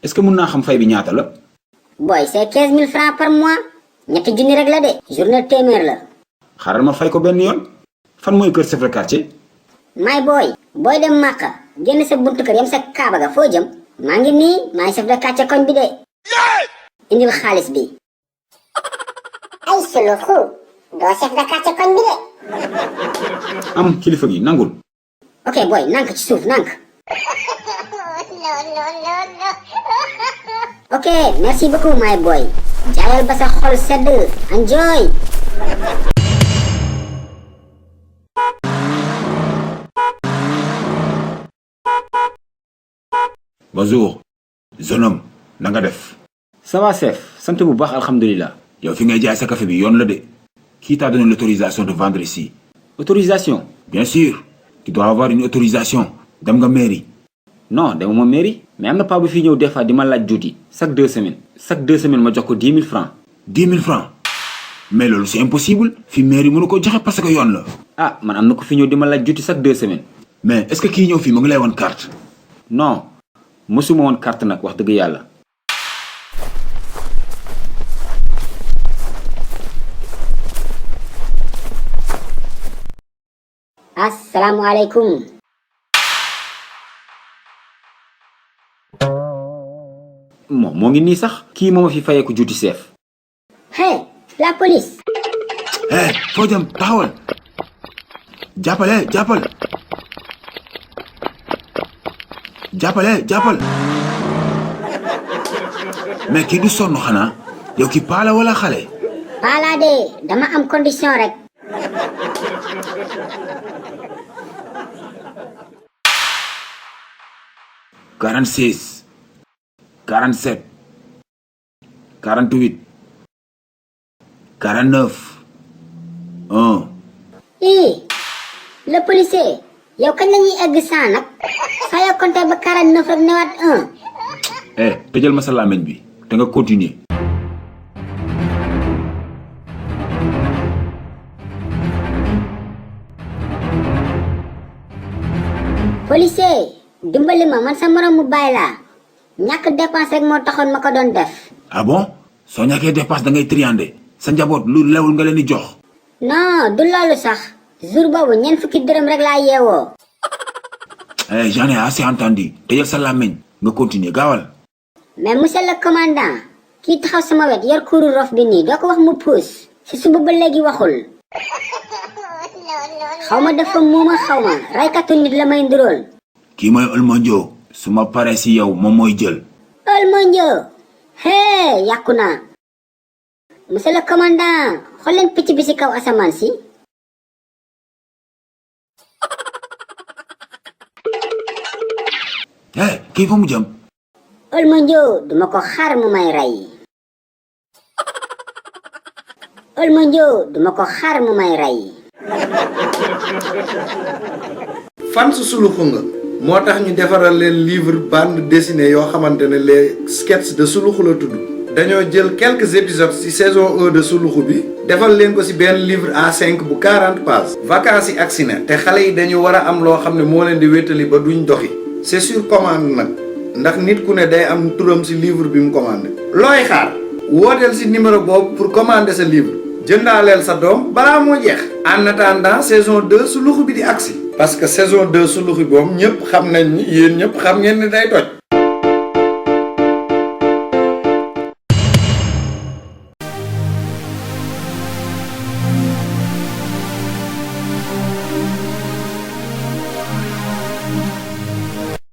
est-ce que mën naa xam fay bi ñaata la. boy c'est 15 000 francs par mois ñetti junni rek la de journée téeméer la. xaaral ma fay ko benn yoon fan mooy kër chef de quartier. may booy dem Màkka génn sa buntu kër yam sa kaaba ga foo jëm. maa ngi nii maay chef de quartier koñ bi de. indil xaalis bi. ay suluxu doo chef de quartier koñ bi de. am kilifa gi nangul. ok boy nank ci suuf nank. ok merci beaucoup my boy. jaayal ba sa xol sedd enjoy. bonjour jeune homme na nga def. ça va chef sant bu baax alhamdulilah. yow fi ngay jaay sa café bi yoon la de. qui t'a donné l'autorisation de vendre ici. autorisation. bien sûr tu dois avoir une autorisation. dem nga mairie. non demuma mairie mais am na pas bu fi ñëw des fois di ma laaj juuti chaque 2 semaines ma jox ko 10 000 francs. 10 000 francs mais loolu c'est impossible. fi mairie mënu ko joxe parce que yoon la. ah man am na ko fi ñëw di ma laaj juuti chaque 2 semaines. mais est-ce que kii ñëw fii mu ngi lay woon carte. non mësuma woon carte nag wax dëgg yàlla. asalaamualeykum. moo ngi nii sax. kii moo ma fi fayeeku juuti chef. hey la police. foo jëm taxawal. jàppal. mais kii du sonn xanaa. yow ki paala wala xale. paala de dama am condition rek. quarante-six 47 48 49 1. le policier yow kañ la ñuy egg 100 nag saa yoo compté ba 49 rek newaat 1. tëjal ma sa làmmiñ bi te nga continuer. policier dimbali ma man sa morom mu bàyyi laa ñàkk dépense rek moo taxoon ma ko doon def. ah bon soo ñàkkee dépense da ngay triander sa njaboot lu lewul nga leen di jox. non du loolu sax jour boobu ñeent fukki dërëm rek laa yeewoo. j'en ai assez entendu tëjal sa làmmiñ nga continuer gaawal. mais monsieur le commandant kii taxaw sama wet yor kuuru rof bi nii doo ko wax mu puus si suba ba léegi waxul. xaw ma dafa muuma xaw ma raykatu nit la may ndurool. kii mooy Olmondio su ma paree si yow moom mooy jël. Olmondio hee yàqu naa. monsieur le commandant xool leen picc bi si kaw asamaan si. kii fa mu jëm. Olmondio duma ko xaar mu may rey. Olmondio duma ko xaar mu may rey. fan su suluxu nga moo tax ñu defaral leen livre bande dessinée yoo xamante ne les sketchs de suluxu la tudd dañoo jël quelques épisodes ci saison 1 de suluxu bi defal leen ko ci benn livre A5 bu 40 pages vacances yi agsi na te xale yi dañu war a am loo xam ne moo leen di wéttali ba duñ doxi c'est sur commande nag ndax nit ku ne day am turam ci livre bi mu commandé looy xaar wooteel ci numéro boobu pour commander sa livre jëndaaleel sa doom balaa moo jeex en attendant saison 2 suluxu bi di agsi parce que saison 2 suluxu boobu ñëpp xam nañ ni yéen ñëpp xam ngeen ni day toj